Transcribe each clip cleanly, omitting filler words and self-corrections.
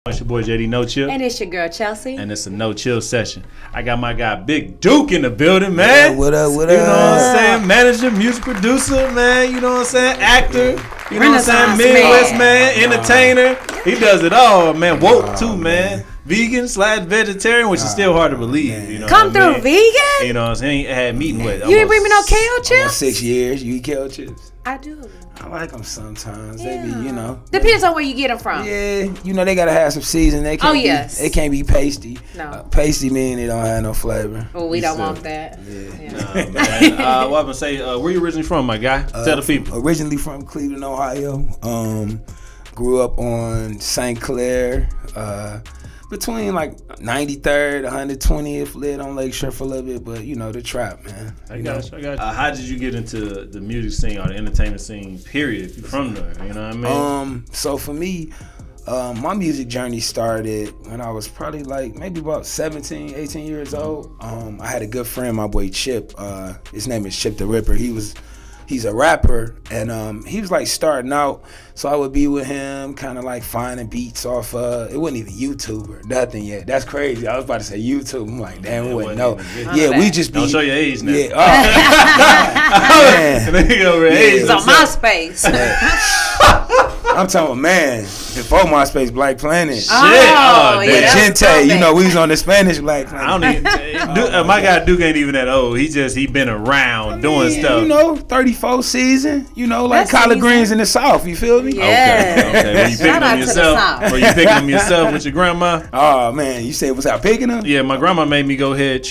It's your boy JD NoChill. And it's your girl Chelcye. And it's a NoChill session. I got my guy Big Duke in the building, man. Yeah, what up? You know what I'm saying? Manager, music producer, man. You know what I'm saying? Actor. You know what I'm saying? Midwest man, entertainer. He does it all, man. Woke too, man. Vegan/vegetarian, which is still hard to believe. You know Come through vegan? You know what I'm saying? I had meeting with. You didn't bring me no kale chips? 6 years. You eat kale chips? I do. I like them sometimes. Yeah. They be, you know. Depends on where you get them from. Yeah, you know they gotta have some seasoning. They can't yes. They can't be pasty. No. Pasty mean they don't have no flavor. Well, we don't want that. Yeah. Nah, man. What I'm gonna say? Where you originally from, my guy? Tell the people. Originally from Cleveland, Ohio. Grew up on St. Clair. Between like 93rd, 120th, lived on Lakeshore for a little bit, but you know the trap, man. I got you. How did you get into the music scene or the entertainment scene? Period. If you're from there, you know what I mean. So for me, my music journey started when I was probably like maybe about 17, 18 years old. I had a good friend, my boy Chip. His name is Chip the Ripper. He's a rapper, and he was like starting out, so I would be with him, kind of like finding beats off. It wasn't even YouTube or nothing yet. That's crazy. I was about to say YouTube. I'm like, damn, we wouldn't know. Yeah, we just be. Don't show your age now. Yeah, It's on MySpace. I'm talking about, man, before MySpace, Black Planet. Shit. Yeah, Gente, you know, we was on the Spanish Black Planet. I don't even, my guy Duke ain't even that old. He been around doing stuff. You know, 34 season, you know, like collard greens in the South, you feel me? Yeah. Okay. Were you picking them yourself? Were you picking them yourself with your grandma? Oh, man, you said, was I picking them? Yeah, my grandma made me go ahead.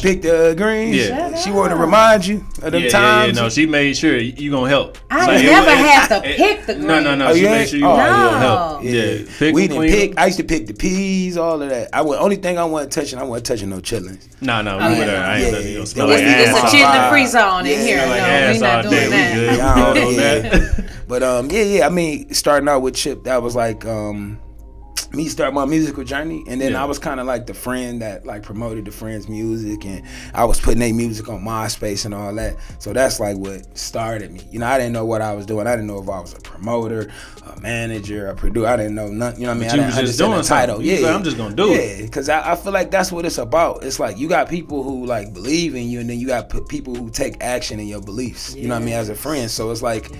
Pick the greens? Yeah. She wanted to remind you of them times? Yeah, no, she made sure you gonna help. I never had to pick the greens. No, she made sure you gonna help. Yeah, we didn't pick. I used to pick the peas, all of that. Only thing I wasn't touching no chillings. No, we would. I ain't nothing. You smell like ass. ass. It's a chill and free zone in here. Smell like No, ass we not all doing day. that. We good. On that. But I mean, starting out with Chip, that was like me start my musical journey, and then I was kind of like the friend that like promoted the friends' music, and I was putting their music on MySpace and all that. So that's like what started me. You know, I didn't know what I was doing. I didn't know if I was a promoter, a manager, a producer. I didn't know nothing. You know what I mean? But I didn't was just doing the title. Something. Yeah, I'm just gonna do it. Yeah, because I feel like that's what it's about. It's like you got people who like believe in you, and then you got people who take action in your beliefs. You know what I mean? As a friend, so it's like.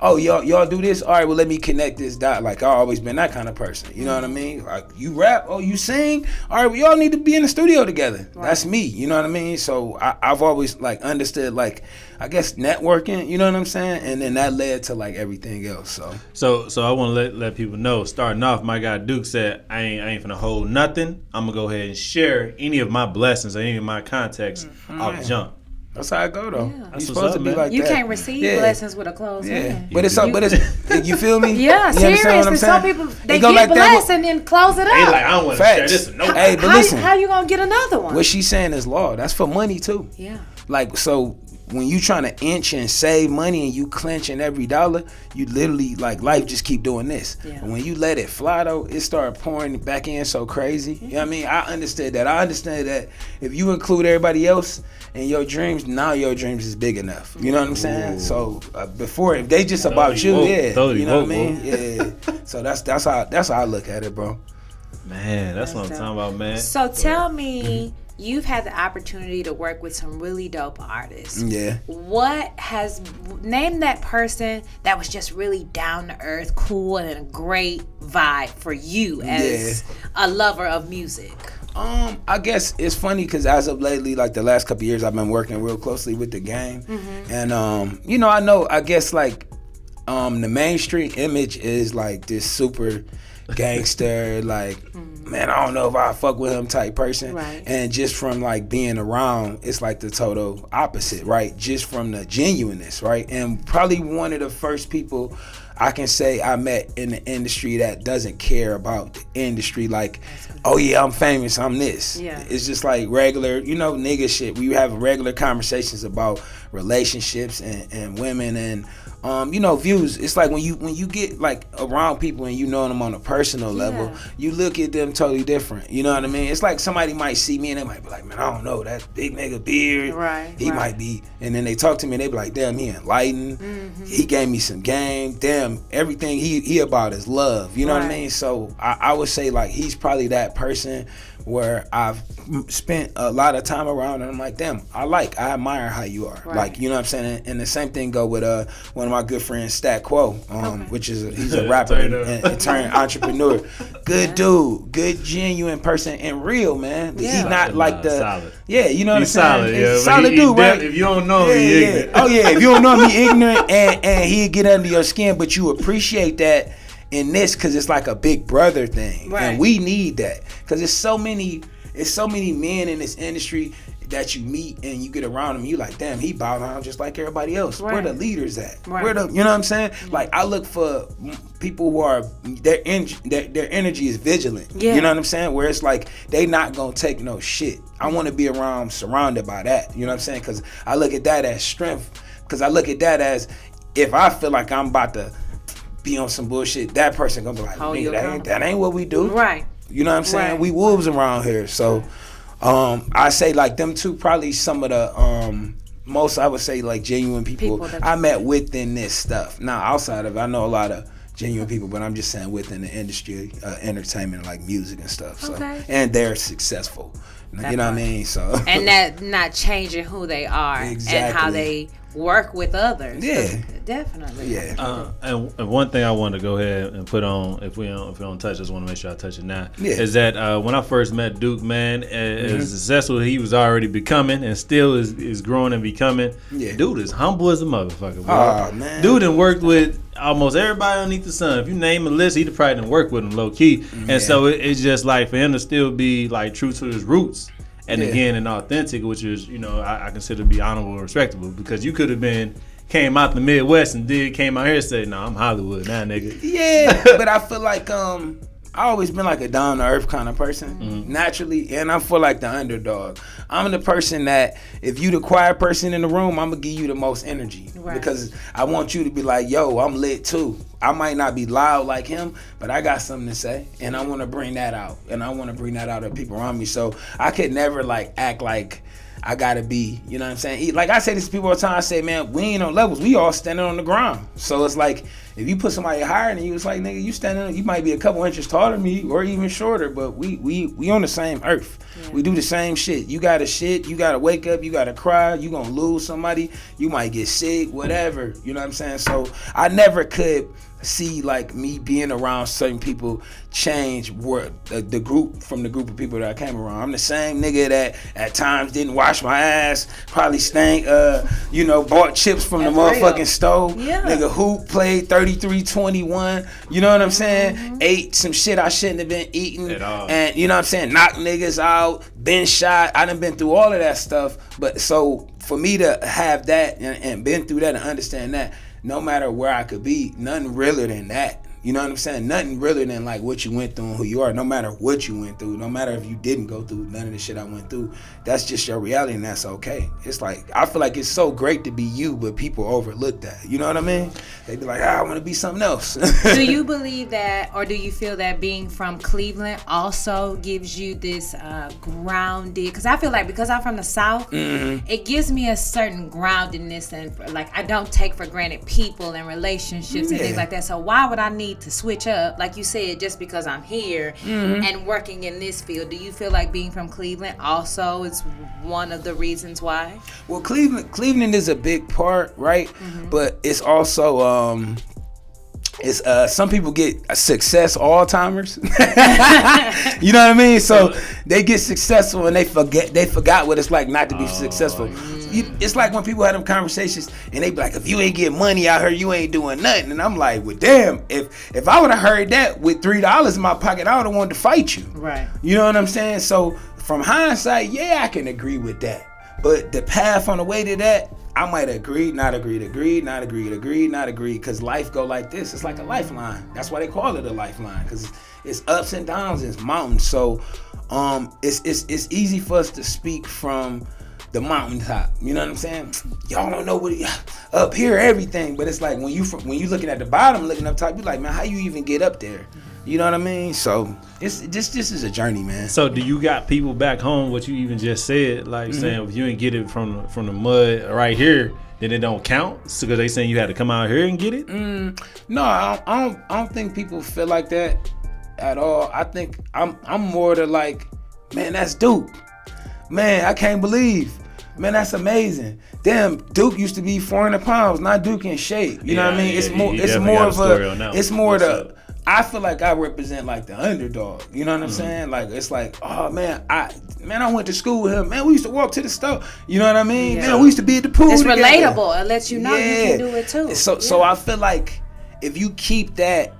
Oh, y'all do this? All right, well, let me connect this dot. Like, I've always been that kind of person. You know what I mean? Like, you rap? Oh, you sing? All right, well, y'all need to be in the studio together. Right. That's me. You know what I mean? So I've always, like, understood, like, I guess networking, you know what I'm saying? And then that led to, like, everything else, So I want to let people know, starting off, my guy Duke said, I ain't finna hold nothing. I'm going to go ahead and share any of my blessings or any of my contacts off the jump. That's how I go though. Yeah. You're supposed to be like you that. You can't receive blessings with a closed hand. But it's you feel me? Yeah, seriously. Some people they get like blessed and then close it up. They like, I don't want to share this. No. Hey, but listen, how you gonna get another one? What she's saying is law. That's for money too. Yeah. Like so. When you trying to inch and save money and you clenching every dollar, you literally like life just keep doing this. Yeah. But when you let it fly though, it start pouring back in so crazy. You know what I mean? I understood that. I understand that if you include everybody else in your dreams, now your dreams is big enough. You know what I'm saying? So before, if they just about you, you know what I mean? Yeah. So that's how I look at it, bro. Man, that's what I'm talking about, man. So tell me. You've had the opportunity to work with some really dope artists. Yeah. Name that person that was just really down to earth, cool, and a great vibe for you as a lover of music? I guess it's funny because as of lately, like the last couple of years, I've been working real closely with the game. Mm-hmm. And, you know, I guess like the mainstream image is like this super gangster, like, man, I don't know if I fuck with him type person. Right. And just from like being around, it's like the total opposite, right? Just from the genuineness, right? And probably one of the first people I can say I met in the industry that doesn't care about the industry, like, oh yeah, I'm famous, I'm this. Yeah. It's just like regular, you know, nigga shit. We have regular conversations about relationships and women and views. It's like when you get like around people and you know them on a personal level, you look at them totally different. You know what I mean? It's like somebody might see me and they might be like, man, I don't know, that big nigga beard. He might be, and then they talk to me and they be like, damn, he enlightened. He gave me some game. Damn, everything he about is love. You know what I mean? So I would say like he's probably that person where I've spent a lot of time around and I'm like, damn, I admire how you are. Like, you know what I'm saying? And the same thing go with one of my good friends, Stat Quo, which is he's a rapper and turned entrepreneur. Good dude, good genuine person and real, man. He's not like the solid. Yeah, you know what I'm saying? Solid dude, right? If you don't know him, he ignorant. Oh yeah, if you don't know him, he ignorant and he'll get under your skin, but you appreciate that in this because it's like a big brother thing, and we need that because it's so many men in this industry that you meet and you get around them, you like, damn, he bow down just like everybody else. Where the leaders at? Where the, you know what I'm saying? Like I look for people who are their energy is vigilant. You know what I'm saying? Where it's like they not gonna take no shit. I want to be surrounded by that. You know what I'm saying? Because I look at that as strength. Because I look at that as if I feel like I'm about to be on some bullshit, that person gonna be like, nigga, that ain't what we do. Right. You know what I'm saying? We wolves around here. So I say like them two probably some of the most I would say like genuine people I met within this stuff. Now outside of it, I know a lot of genuine people, but I'm just saying within the industry, entertainment, like music and stuff. So and they're successful. You know what I mean? So and that not changing who they are and how they work with others. Yeah, definitely. Yeah. And one thing I want to go ahead and put on, if we don't touch, I just want to make sure I touch it now. Is that when I first met Duke, man, as successful he was already becoming, and still is growing and becoming. Dude is humble as a motherfucker, bro. Oh man. Dude done worked with almost everybody underneath the sun. If you name a list, he'd probably done work with him low key. And so it's just like for him to still be like true to his roots. And again, and authentic, which is, I consider to be honorable and respectable, because you could have came out the Midwest and came out here and said, no, I'm Hollywood now, nigga. Yeah, but I feel like I always been like a down to earth kind of person, naturally, and I feel like the underdog. I'm the person that if you the quiet person in the room, I'm gonna give you the most energy because I want you to be like, yo, I'm lit too. I might not be loud like him, but I got something to say, and I want to bring that out, and I want to bring that out of people around me. So I could never like act like I gotta be, you know what I'm saying? Like I say this to people all the time, I say, man, we ain't on levels, we all standing on the ground. So it's like, if you put somebody higher than you, it's like, nigga, you standing, you might be a couple inches taller than me or even shorter, but we on the same earth. We do the same shit. You gotta shit, you gotta wake up, you gotta cry, you gonna lose somebody, you might get sick, whatever, you know what I'm saying? So I never could see like me being around certain people change the group from the group of people that I came around. I'm the same nigga that at times didn't wash my ass, probably stank, bought chips from the motherfucking stove. Nigga hoop played 33-21, you know what I'm saying? Ate some shit I shouldn't have been eating. And you know what I'm saying? Knocked niggas out, been shot. I done been through all of that stuff. But so for me to have that and been through that and understand that, no matter where I could be, nothing realer than that. You know what I'm saying? Nothing realer than like what you went through and who you are. No matter what you went through, no matter if you didn't go through none of the shit I went through, that's just your reality and that's okay. It's like, I feel like it's so great to be you, but people overlook that. You know what I mean? They be like, I want to be something else. Do you believe that, or do you feel that being from Cleveland also gives you this grounded? Because I feel like because I'm from the South, it gives me a certain groundedness and like I don't take for granted people and relationships and things like that. So why would I need to switch up, like you said, just because I'm here and working in this field? Do you feel like being from Cleveland also is one of the reasons why? Well, Cleveland is a big part, right? But it's also some people get success all-timers. You know what I mean? So they get successful and they forgot what it's like not to be successful. It's like when people have them conversations and they be like, if you ain't getting money out here, you ain't doing nothing. And I'm like, well, damn, if I would have heard that with $3 in my pocket, I would have wanted to fight you. Right. You know what I'm saying? So from hindsight, yeah, I can agree with that. But the path on the way to that, I might agree, not agree, not agree, not agree, because life go like this. It's like a lifeline. That's why they call it a lifeline, because it's ups and downs, it's mountains. So it's easy for us to speak from the mountaintop. You know what I'm saying? Y'all don't know what up here, everything. But it's like when you looking at the bottom, looking up top, you're like, man, how you even get up there? You know what I mean? So this is a journey, man. So do you got people back home? What you even just said, like saying if you didn't get it from the mud right here, then it don't count. So because they saying you had to come out here and get it. No, I don't think people feel like that at all. I think I'm more to like, man, that's Duke. Man, I can't believe. Man, that's amazing. Damn, Duke used to be 400 pounds, not Duke in shape. You know what I mean? It's more the. I feel like I represent like the underdog. You know what I'm saying? Like it's like, oh man, I went to school with him. Man, we used to walk to the store. You know what I mean? Yeah. Man, we used to be at the pool. It's together. Relatable. It lets you know you can do it too. So I feel like if you keep that,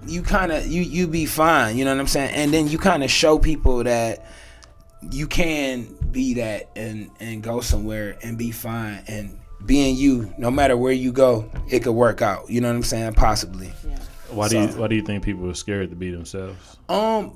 you kind of you be fine. You know what I'm saying? And then you kind of show people that you can be that and go somewhere and be fine and being you. No matter where you go, it could work out. You know what I'm saying? Possibly. Yeah. Why do you think people are scared to be themselves?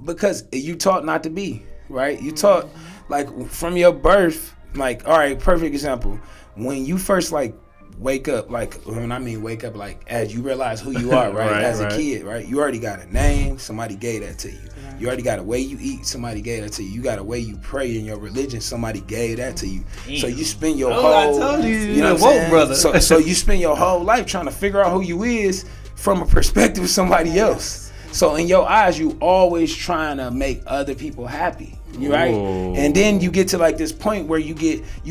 Because you taught not to be, right? You taught like from your birth, like, all right, perfect example. When you first like wake up, like when I mean wake up, like as you realize who you are, right? As a kid, right? You already got a name, somebody gave that to you. You already got a way you eat, somebody gave that to you. You got a way you pray in your religion, somebody gave that to you. So you spend your whole, I told you know what I'm saying? Brother. So you spend your whole life trying to figure out who you is from a perspective of somebody else. So in your eyes, you always trying to make other people happy. You right? Whoa. And then you get to like this point where you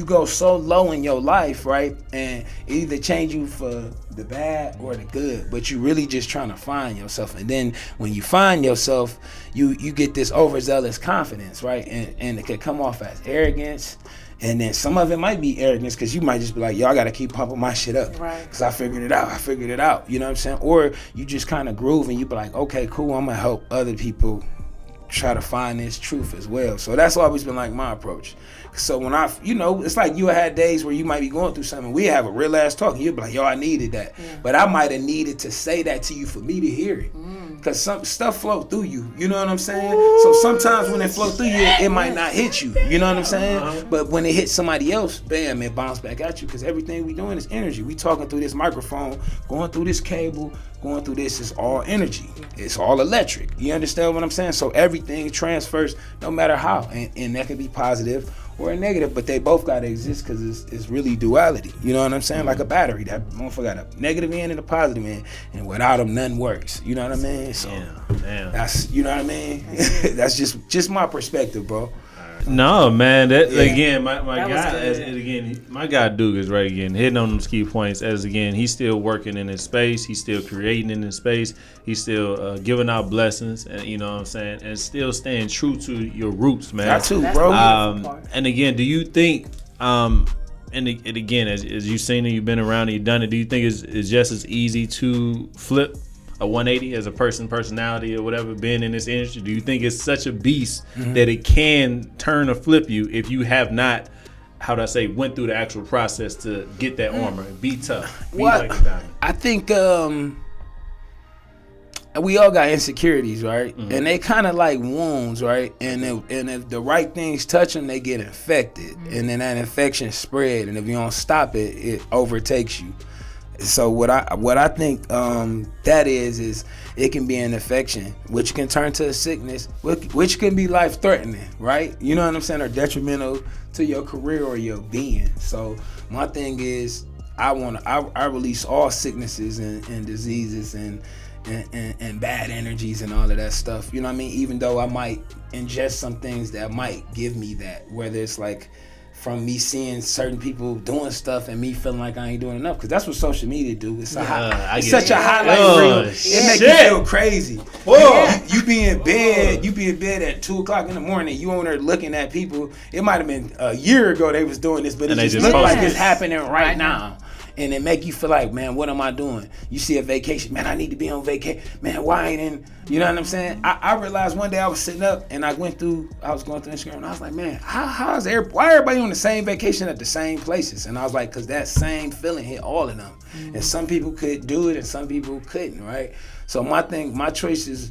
go so low in your life, right? And it either change you for the bad or the good, but you really just trying to find yourself. And then when you find yourself, you get this overzealous confidence, right? And it could come off as arrogance. And then some of it might be arrogance because you might just be like, yo, I got to keep pumping my shit up. Right. Because I figured it out. You know what I'm saying? Or you just kind of groove and you be like, okay, cool, I'm going to help other people try to find this truth as well. So that's always been like my approach. So when it's like you had days where you might be going through something. We have a real ass talk and you'd be like, yo, I needed that. Yeah. But I might have needed to say that to you for me to hear it. Because some stuff flow through you. You know what I'm saying? Ooh, so sometimes when it flow through you, it might not hit you. You know what I'm saying? But when it hits somebody else, bam, it bounces back at you. Because everything we doing is energy. We talking through this microphone, going through this cable, going through this is all energy. It's all electric. You understand what I'm saying? So everything transfers no matter how. And that can be positive or a negative, but they both gotta exist because it's really duality. You know what I'm saying? Like a battery. That motherfucker got a negative end and a positive end, and without them, nothing works. You know what I mean? So that's, you know what I mean? That's just my perspective, bro. No, man. Again, my guy Duke is right again, hitting on those key points. As again, he's still working in his space. He's still creating in his space. He's still giving out blessings, and you know what I'm saying, and still staying true to your roots, man. That too, bro. And again, do you think, and again, as you've seen it, you've been around, and you've done it. Do you think it's just as easy to flip a 180 as a personality or whatever, being in this industry? Do you think it's such a beast that it can turn or flip you if you have not, went through the actual process to get that armor and be tough? Like a diamond? I think we all got insecurities, right? And they kind of like wounds, right? And if the right things touch them, they get infected, and then that infection spread, and if you don't stop it, it overtakes you. So what I think that is it can be an infection, which can turn to a sickness, which can be life threatening, right? You know what I'm saying, or detrimental to your career or your being. So my thing is, I release all sicknesses and diseases and bad energies and all of that stuff. You know what I mean? Even though I might ingest some things that might give me that, whether it's like from me seeing certain people doing stuff and me feeling like I ain't doing enough, because that's what social media do. It's such a highlight reel. It makes you feel crazy. Whoa. You be in bed at 2:00 in the morning. You on there looking at people. It might have been a year ago they was doing this, but it just look like it's happening right now. And it make you feel like, man, what am I doing? You see a vacation, man, I need to be on vacation. Man, why ain't in? You know what I'm saying? I realized one day I was sitting up and I was going through Instagram and I was like, man, why everybody on the same vacation at the same places? And I was like, because that same feeling hit all of them. And some people could do it and some people couldn't, right? So my choices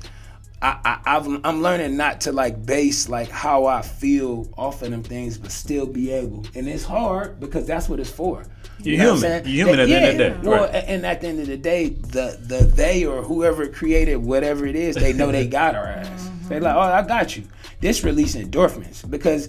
I'm learning not to like base like how I feel off of them things, but still be able. And it's hard because that's what it's for. You're human. You're human at the end of the day. Well, and at the end of the day, the they or whoever created whatever it is, they know they got our ass. They're like, oh, I got you. This release endorphins because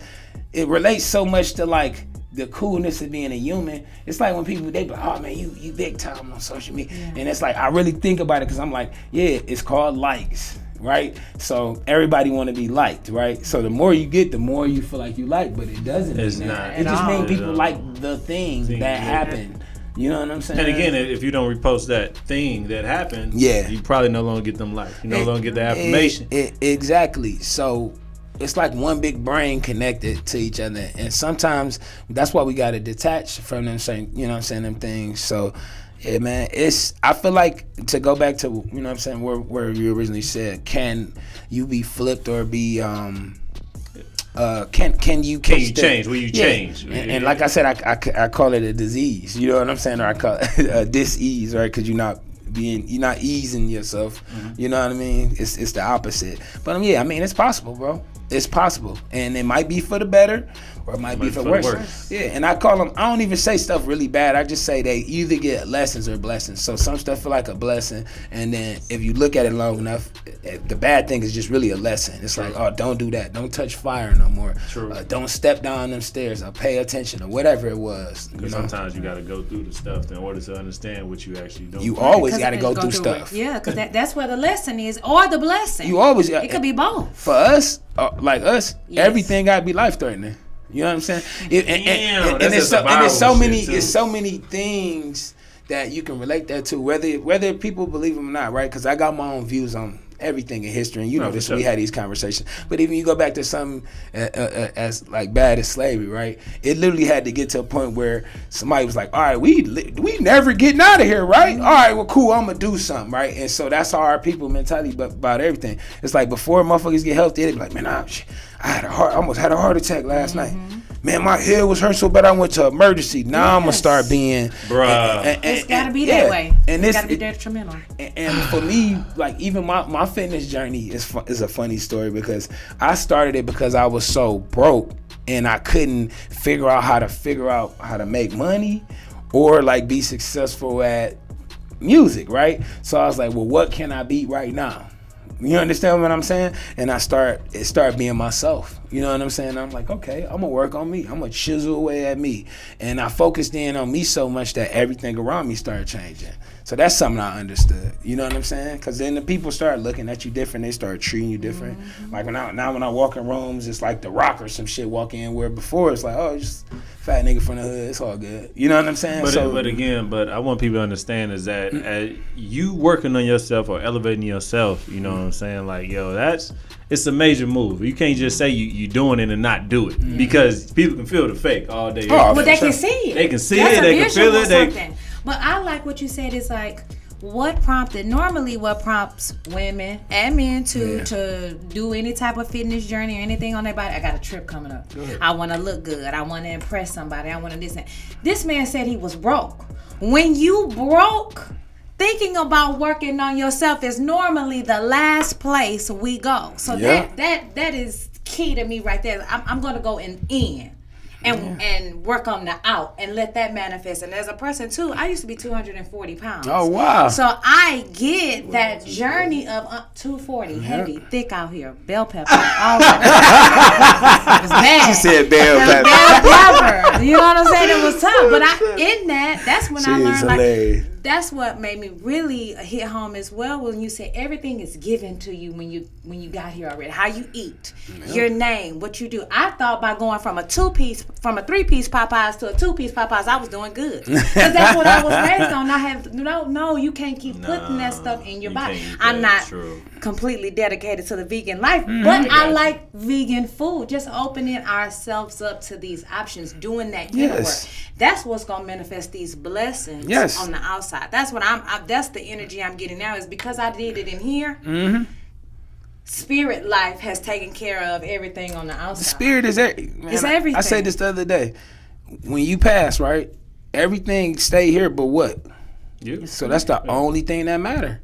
it relates so much to like the coolness of being a human. It's like when people, they be like, oh man, you big time on social media. Yeah. And it's like, I really think about it because I'm like, yeah, it's called likes, right? So everybody want to be liked, right? So the more you get, the more you feel like you like, but it doesn't. It's not. It just means people like the thing that happened. You know what I'm saying? And again, if you don't repost that thing that happened, you probably no longer get them likes. You no longer get the affirmation. Exactly. So it's like one big brain connected to each other, and sometimes that's why we got to detach from them saying, you know what I'm saying, them things. So yeah, man, I feel like to go back to, you know what I'm saying, where you originally said, can you be flipped or be can you change? Will you change? And like I said, I call it a disease. You know what I'm saying? Or I call it a dis-ease, right? Because you're not easing yourself. Mm-hmm. You know what I mean? It's the opposite. But yeah, I mean, it's possible, bro. It's possible, and it might be for the better, or it might be for worse. Yeah, and I call them. I don't even say stuff really bad. I just say they either get lessons or blessings. So some stuff feel like a blessing, and then if you look at it long enough, the bad thing is just really a lesson. It's like, oh, don't do that. Don't touch fire no more. Don't step down them stairs. Or pay attention or whatever it was. Because sometimes you got to go through the stuff in order to understand what you actually do. You always got to go through stuff. Yeah, because that's where the lesson is, or the blessing. You always. It could be both. For us. Like us, everything gotta be life threatening. You know what I'm saying? And there's so many things that you can relate that to, whether people believe them or not, right? Because I got my own views on everything in history, and you know this. We had these conversations, but even you go back to something as like bad as slavery, right? It literally had to get to a point where somebody was like, all right, we never getting out of here, right? All right, well, cool, I'm gonna do something, right? And so that's how our people mentality about everything. It's like before motherfuckers get healthy, they be like, man, I almost had a heart attack last night. Man, my head was hurting so bad I went to emergency. Now I'm gonna start being, bruh. It's gotta be that way. And it's gotta be detrimental. And for me, like even my fitness journey is a funny story because I started it because I was so broke and I couldn't figure out how to make money or like be successful at music, right? So I was like, well, what can I be right now? You understand what I'm saying? And it started being myself. You know what I'm saying? I'm like, okay, I'm gonna work on me. I'm gonna chisel away at me. And I focused in on me so much that everything around me started changing. So that's something I understood. You know what I'm saying? Because then the people start looking at you different. They start treating you different. Mm-hmm. Like when I walk in rooms, it's like The Rock or some shit walk in, where before it's like, oh, just fat nigga from the hood. It's all good. You know what I'm saying? But I want people to understand is that you working on yourself or elevating yourself, you know what I'm saying? Like, yo, it's a major move. You can't just say you doing it and not do it because people can feel the fake all day. Well, they can see it. They can see it. They can feel it. But I like what you said. Is like what prompts women and men to do any type of fitness journey or anything on their body. I got a trip coming up. I want to look good. I want to impress somebody. I want to this. This man said he was broke. When you broke, thinking about working on yourself is normally the last place we go. So that is key to me right there. I'm going to go in. And work on the out and let that manifest. And as a person too, I used to be 240 pounds. Oh wow! So I get that journey of 240, heavy, thick out here, bell pepper. All that. It was bad. She said bell pepper. Bell pepper. You know what I'm saying? It was tough, but that's when I learned hilarious. Like that's what made me really hit home as well. When you said everything is given to you when you got here already. How you eat, your name, what you do. I thought by going from a 3-piece Popeyes to a 2-piece Popeyes, I was doing good. Because that's what I was raised on. I have no, you can't keep putting that stuff in your body. I'm not completely dedicated to the vegan life, but I like vegan food. Just opening ourselves up to these options, doing that inner work. That's what's gonna manifest these blessings on the outside. That's what that's the energy I'm getting now. Is because I did it in here. Mm-hmm. Spirit life has taken care of everything on the outside. The spirit is it's everything. I said this the other day. When you pass, right, everything stay here, but what? Yeah. So that's the only thing that matter.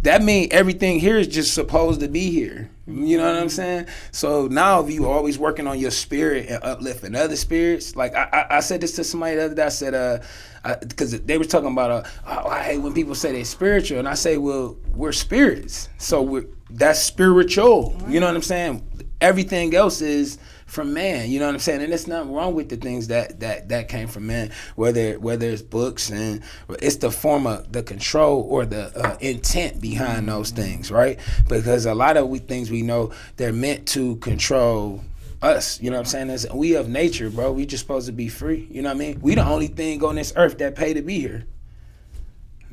that means everything here is just supposed to be here. You know what I'm saying? So now if you always working on your spirit and uplifting other spirits, like I said this to somebody the other day, I said, because they were talking about, I hate when people say they're spiritual, and I say, well, we're spirits. So that's spiritual. You know what I'm saying? Everything else is from man, you know what I'm saying? And there's nothing wrong with the things that came from man, whether it's books, and it's the form of the control or the intent behind those things, right? Because a lot of things we know, they're meant to control us, you know what I'm saying? We of nature, bro. We just supposed to be free, you know what I mean? We the only thing on this earth that pay to be here.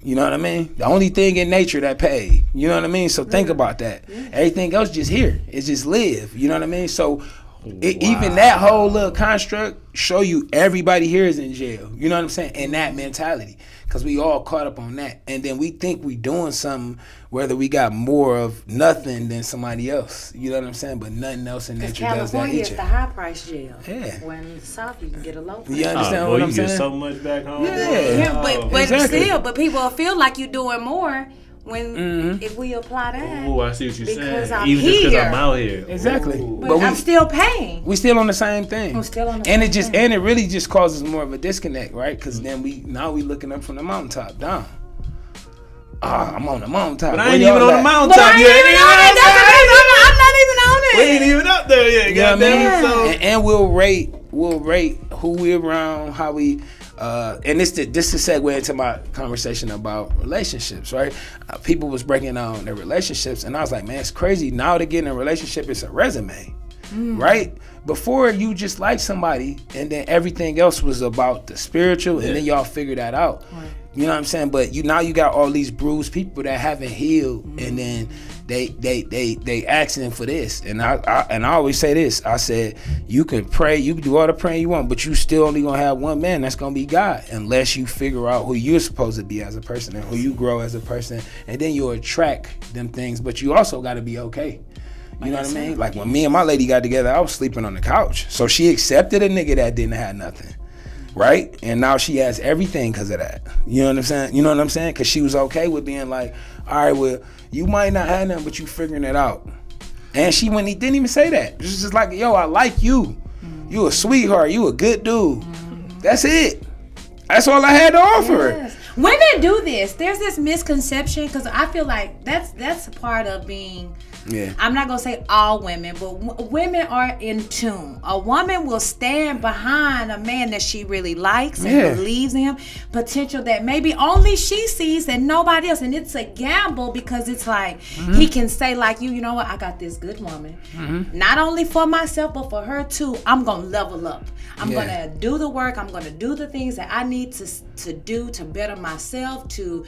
You know what I mean? The only thing in nature that pay. You know what I mean? So think about that. Everything else just here. It's just live. You know what I mean? So even that whole little construct show you everybody here is in jail. You know what I'm saying? And that mentality. Because we all caught up on that. And then we think we doing something whether we got more of nothing than somebody else. You know what I'm saying? But nothing else in nature does that. California is the high price jail. Yeah. When in the South you can get a low price. You understand what I'm saying? You get so much back home. But exactly. but people feel like you're doing more when if we apply that. Oh, I see what you're because saying. I'm Even here. just because I'm out here. Exactly. Ooh. But I'm still paying. We still on the same thing. I'm still on the and same it just thing. and it really just causes more of a disconnect, right? Because then we looking up from the mountaintop down. I'm on the mountaintop. But I ain't even on the mountaintop But I ain't yet. even on it. That's the reason I'm not even on it. We ain't even up there yet. You know what I mean? Goddamn. So And we'll rate who we around, how we. And this to segue into my conversation about relationships, right? People was breaking down their relationships, and I was like, man, it's crazy. Now to get in a relationship, it's a resume, right? Before you just like somebody, and then everything else was about the spiritual, and then y'all figure that out. Right. You know what I'm saying? But now you got all these bruised people that haven't healed, and then they asking for this. And I always say this. I said, you can pray, you can do all the praying you want, but you still only gonna have one man. That's gonna be God, unless you figure out who you're supposed to be as a person and who you grow as a person, and then you'll attract them things. But you also got to be okay. You know what I mean? Like when me and my lady got together, I was sleeping on the couch, so she accepted a nigga that didn't have nothing. Right? And now she has everything because of that. You know what I'm saying? You know what I'm saying? Because she was okay with being like, all right, well, you might not have nothing, but you figuring it out. And she didn't even say that. It was just like, yo, I like you. You a sweetheart. You a good dude. That's it. That's all I had to offer. Yes. Women do this. There's this misconception, because I feel like that's a part of being. Yeah. I'm not gonna say all women, but women are in tune. A woman will stand behind a man that she really likes and believes in, potential that maybe only she sees and nobody else. And it's a gamble, because it's like he can say like, you know what, I got this good woman, not only for myself but for her too. I'm gonna level up. I'm gonna do the work. I'm gonna do the things that I need to do to better myself, to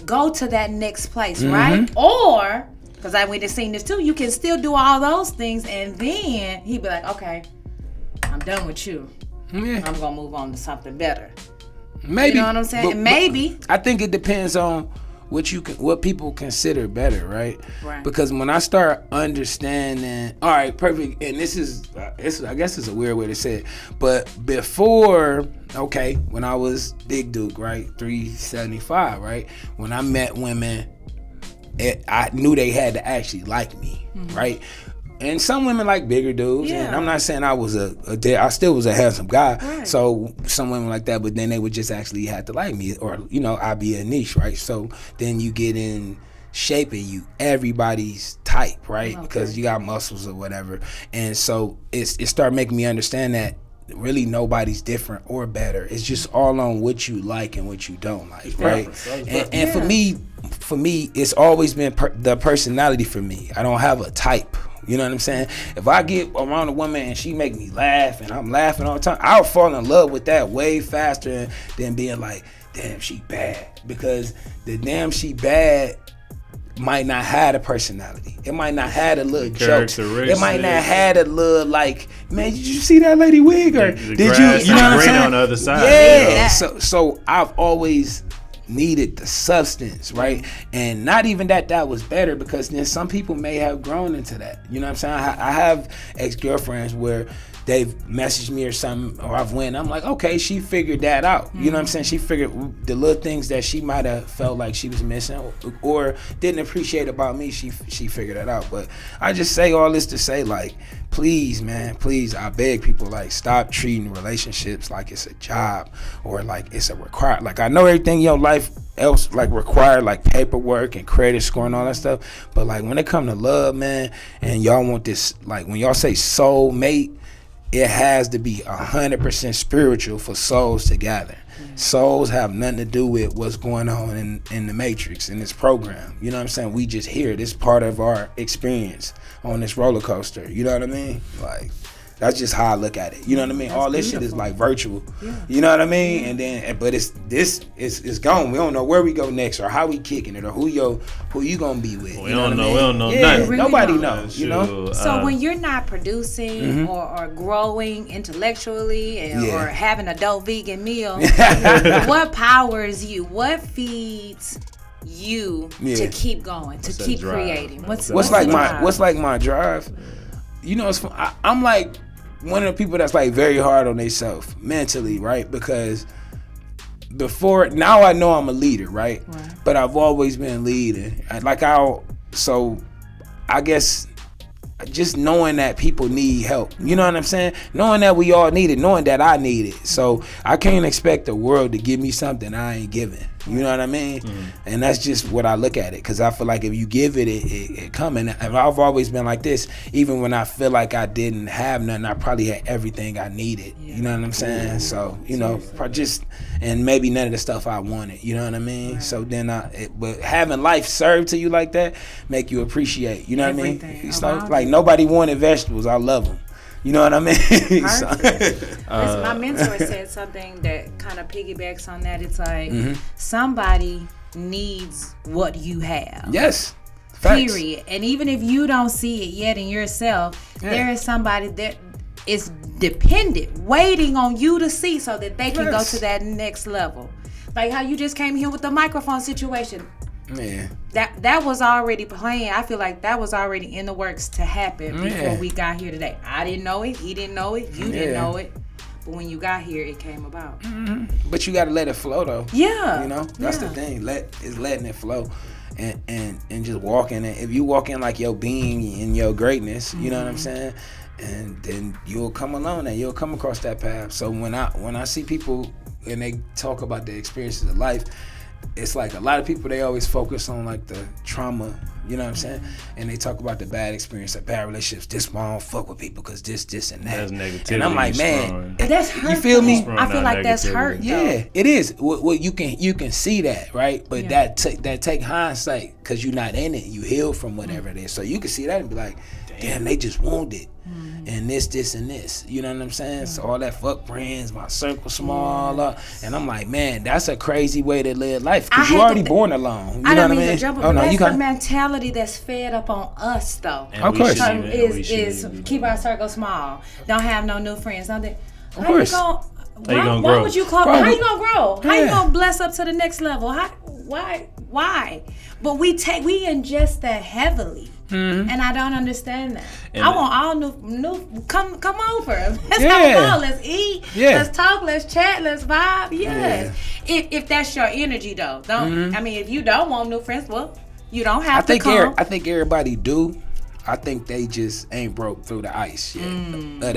go to that next place, right? Or because we just seen this too, you can still do all those things, and then he be like, okay, I'm done with you. I'm gonna move on to something better. Maybe. You know what I'm saying? Maybe. I think it depends on what people consider better, right? Right. Because when I start understanding, all right, perfect, and this is I guess it's a weird way to say it, but before, okay, when I was Big Duke, right, 375, right, when I met women, I knew they had to actually like me, right? And some women like bigger dudes, and I'm not saying I was I still was a handsome guy, right. So some women like that, but then they would just actually have to like me, or, you know, I'd be a niche, right? So then you get in shape and you everybody's type, right? Okay. Because you got muscles or whatever. And so it started making me understand that really nobody's different or better. It's just all on what you like and what you don't like, right? And for me, it's always been the personality for me. I don't have a type. You know what I'm saying? If I get around a woman and she make me laugh and I'm laughing all the time, I'll fall in love with that way faster than being like, damn, she bad. Because the damn she bad might not have a personality. It might not have a little jokes. It might not have a little like, man, did you see that lady wig? Or the did grass, you know what I'm saying? On the other side. Yeah. So I've always needed the substance, right? And not even that was better, because then some people may have grown into that. You know what I'm saying? I have ex-girlfriends where they've messaged me or something, or I've went, I'm like, okay, she figured that out. You know what I'm saying? She figured the little things that she might have felt like she was missing or didn't appreciate about me, she figured that out. But I just say all this to say, like, please, man, please, I beg people, like, stop treating relationships like it's a job or like it's a required. Like, I know everything in your life else like required, like paperwork and credit score and all that stuff, but like when it come to love, man, and y'all want this, like when y'all say soul mate, it has to be 100% spiritual for souls to gather. Souls have nothing to do with what's going on in the matrix, in this program. You know what I'm saying? We just here. This part of our experience on this roller coaster. You know what I mean? Like, that's just how I look at it. You know what I mean? That's all this beautiful. shit is like virtual. Yeah. You know what I mean? And then, but it's gone. We don't know where we go next or how we kicking it or who you gonna be with. We you know don't know. what I mean? We don't know Yeah, nothing. Really nobody don't. knows. You know? So when you're not producing or growing intellectually or having a dope vegan meal, what powers you? What feeds you to keep going, to keep drive, creating? man? What's the drive? What's like my drive? You know, I'm like one of the people that's like very hard on themselves mentally, right? Because now I know I'm a leader, right? But I've always been leading. So I guess just knowing that people need help, you know what I'm saying? Knowing that we all need it, knowing that I need it. So I can't expect the world to give me something I ain't giving. You know what I mean? And that's just what I look at it, because I feel like if you give it, it coming. And I've always been like this. Even when I feel like I didn't have nothing, I probably had everything I needed. You know what I'm saying? So, you know, and maybe none of the stuff I wanted. You know what I mean? So then but having life served to you like that make you appreciate. You know what I mean? So, like, nobody wanted vegetables. I love them. You know what I mean? Listen, my mentor said something that kind of piggybacks on that. It's like somebody needs what you have. Yes. Facts. Period. And even if you don't see it yet in yourself, there is somebody that is dependent, waiting on you to see so that they can go to that next level. Like how you just came here with the microphone situation. Yeah. That was already playing. I feel like that was already in the works to happen before we got here today. I didn't know it. He didn't know it. You didn't know it. But when you got here, it came about. But you got to let it flow, though. Yeah. You know, that's the thing. Letting it flow, and just walking. If you walk in like your being and your greatness, you know what I'm saying, and then you'll come along and you'll come across that path. So when I see people and they talk about the experiences of life, it's like a lot of people, they always focus on like the trauma, you know what I'm saying? And they talk about the bad experience, the bad relationships. This why I don't fuck with people because this and that. That's negativity. And I'm like, man, that's hurt. you feel me? I feel like that's hurt. Yeah, it is. Well, you can see that, right? But that take hindsight, because you're not in it. You heal from whatever it is, so you can see that and be like, damn, they just wounded. And this and this, you know what I'm saying? So all that fuck friends, my circle smaller, and I'm like, man, that's a crazy way to live life, because you already born alone. You know what I mean? That's the mentality that's fed up on us, though. Of course, is keep our circle small. Don't have no new friends. Nothing. Of course. Why would you call? How you gonna grow? How you gonna bless up to the next level? Why? But we ingest that heavily. And I don't understand that. And I want all new. Come over. Let's have fun. Let's eat. Let's talk. Let's chat. Let's vibe. Yes. If that's your energy, though, don't. I mean, if you don't want new friends, well, you don't have to come. I think everybody do. I think they just ain't broke through the ice yet.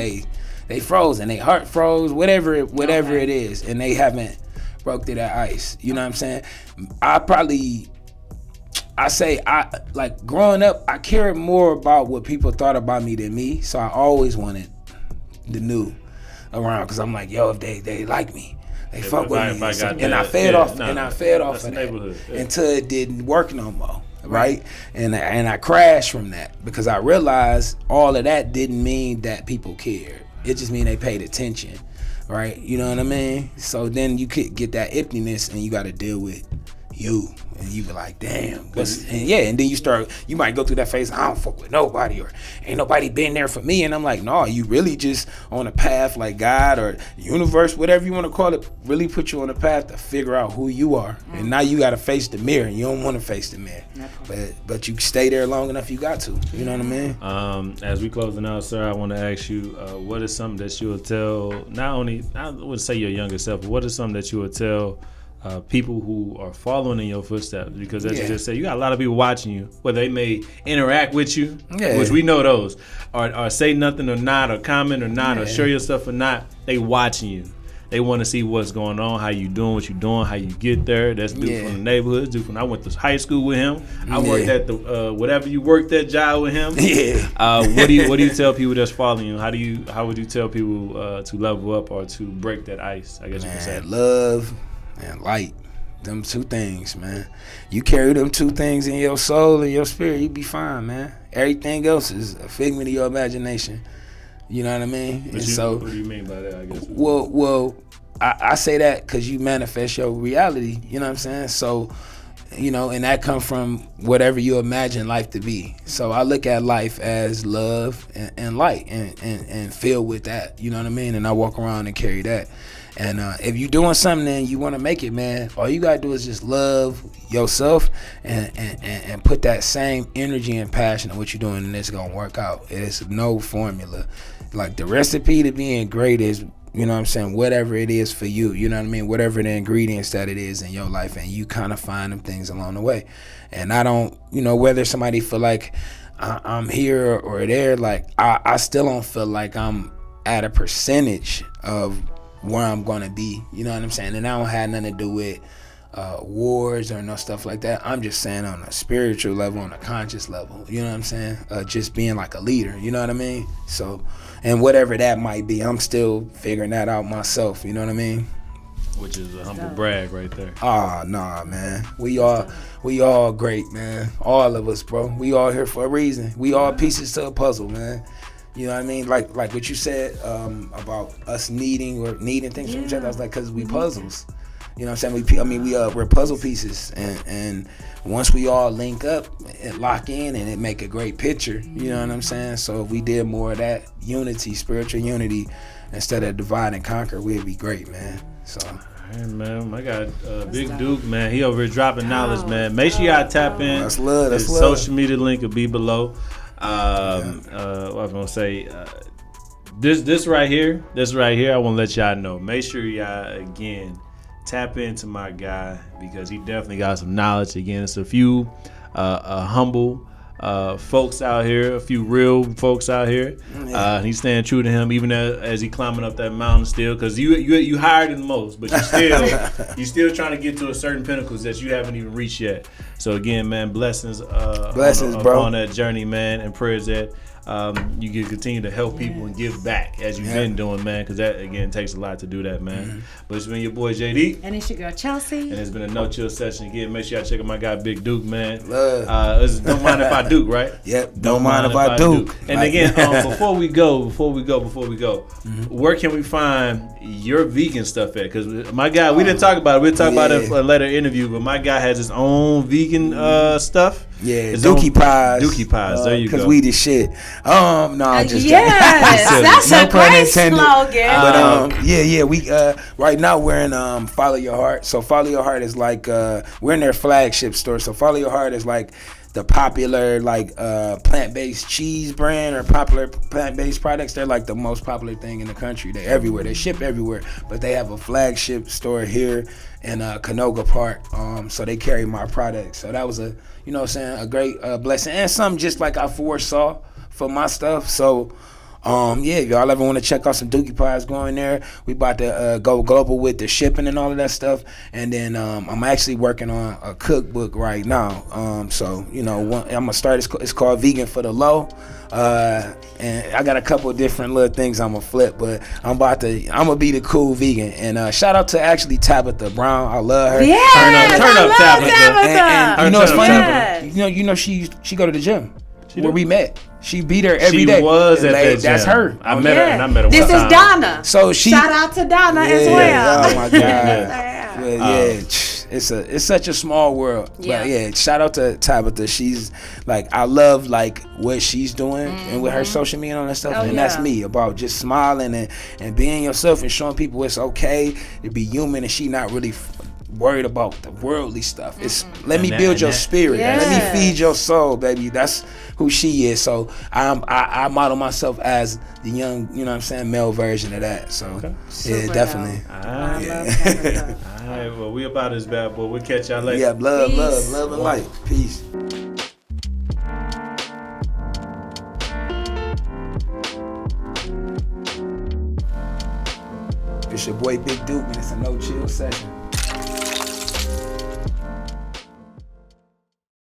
They frozen. They heart froze. Whatever it is, and they haven't broke through that ice. You know what I'm saying? I like growing up, I cared more about what people thought about me than me. So I always wanted the new around, because I'm like, yo, if they like me, they fuck with me. And I fed off of that until it didn't work no more. Right? And I crashed from that, because I realized all of that didn't mean that people cared. It just mean they paid attention. Right? You know what I mean? So then you could get that emptiness, and you got to deal with, you. And you be like, damn. And then you might go through that phase, I don't fuck with nobody, or ain't nobody been there for me. And I'm like, no, you really just on a path like God or universe, whatever you want to call it, really put you on a path to figure out who you are. And now you got to face the mirror, and you don't want to face the mirror. But you stay there long enough, you got to. You know what I mean? As we closing out, sir, I want to ask you, what is something that you will tell, not only, I would say your younger self, but what is something that you would tell people who are following in your footsteps? Because as you just said, you got a lot of people watching you, whether they may interact with you, which we know those, or say nothing or not, or comment or not, or share your stuff or not. They watching you. They want to see what's going on, how you doing, what you doing, how you get there. That's Duke from the neighborhood. Duke from, I went to high school with him. I worked at the whatever you worked that job with him. What do you tell people that's following you? How would you tell people to level up or to break that ice? I guess you can say love and light. Them two things, man. You carry them two things in your soul and your spirit, you be fine, man. Everything else is a figment of your imagination. You know what I mean? What do you mean by that, I guess? Well, I say that because you manifest your reality. You know what I'm saying? So, you know, and that comes from whatever you imagine life to be. So I look at life as love and light and filled with that. You know what I mean? And I walk around and carry that. And if you're doing something and you want to make it, man, all you got to do is just love yourself and put that same energy and passion in what you're doing, and it's going to work out. It's no formula. Like the recipe to being great is, you know what I'm saying, whatever it is for you, you know what I mean, whatever the ingredients that it is in your life, and you kind of find them things along the way. And I don't, you know, whether somebody feel like I'm here or there, like I still don't feel like I'm at a percentage of where I'm gonna be, you know what I'm saying? And I don't have nothing to do with wars or no stuff like that. I'm just saying on a spiritual level, on a conscious level, you know what I'm saying? Just being like a leader, you know what I mean? So, and whatever that might be, I'm still figuring that out myself, you know what I mean? Which is a humble brag right there. Nah, man. We all great, man. All of us, bro. We all here for a reason. We all pieces to a puzzle, man. You know what I mean? Like what you said about us needing things from each other. I was like, because we puzzles. You know what I'm saying? We're puzzle pieces, and once we all link up and lock in, and it make a great picture. You know what I'm saying? So if we did more of that unity, spiritual unity, instead of divide and conquer, we'd be great, man. So. Hey man, I got Big Duke, man. He over here dropping knowledge, man. Make sure y'all tap in. That's love. His social media link will be below. What I was gonna say, this right here, I want to let y'all know. Make sure y'all again tap into my guy, because he definitely got some knowledge. Again, it's a few humble folks out here, a few real folks out here. He's staying true to him, even as he climbing up that mountain still, because you higher than most, but you still trying to get to a certain pinnacles that you haven't even reached yet. So again, man, blessings bro, on that journey, man, and prayers that you can continue to help people and give back as you've been doing, man, because that again takes a lot to do that, man. But it's been your boy JD, and it's your girl Chelcye, and it's been a NoChill session again. Make sure y'all check out my guy Big Duke, man. Love. Don't mind if I Duke, right? Yep. Don't mind if I Duke. And again, before we go, where can we find your vegan stuff at? Because my guy, we didn't talk about it. We'll talk about it for a later interview. But my guy has his own vegan stuff. Yeah, Dookie Pies. There you go. Because we the shit. I'm just yes, that's a great slogan. But we right now we're in Follow Your Heart. So Follow Your Heart is like we're in their flagship store. So Follow Your Heart is like the popular plant-based cheese brand or popular plant-based products. They're like the most popular thing in the country. They're everywhere. They ship everywhere. But they have a flagship store here in Canoga Park. So they carry my products. So that was a great blessing, and something just like I foresaw for my stuff. So if y'all ever want to check out some Dookie Pies, go in there. We about to go global with the shipping and all of that stuff. And then I'm actually working on a cookbook right now. I'm gonna start. It's called Vegan for the Low. And I got a couple of different little things I'm gonna flip, but I'm gonna be the cool vegan. And shout out to actually Tabitha Brown. I love her. Yeah, turn up Tabitha. And you know what's funny? You know she go to the gym where we met. She beat her every day. She was at that gym. That's her. I met her, and I met her. This is Donna. So shout out to Donna as well. Oh my God. it's such a small world. Yeah. But yeah, shout out to Tabitha. She's like, I love like what she's doing and with her social media and all that stuff. And that's me, about just smiling and being yourself and showing people it's okay to be human, and she not really worried about the worldly stuff. It's let me build your spirit. Let me feed your soul, baby. That's who she is. So I model myself as the young, you know what I'm saying, male version of that. So yeah, definitely. I love Tabitha. All right, well, we about this bad boy. We'll catch y'all later. Yeah, love and light. Peace. It's your boy Big Duke, and it's a No Chill session.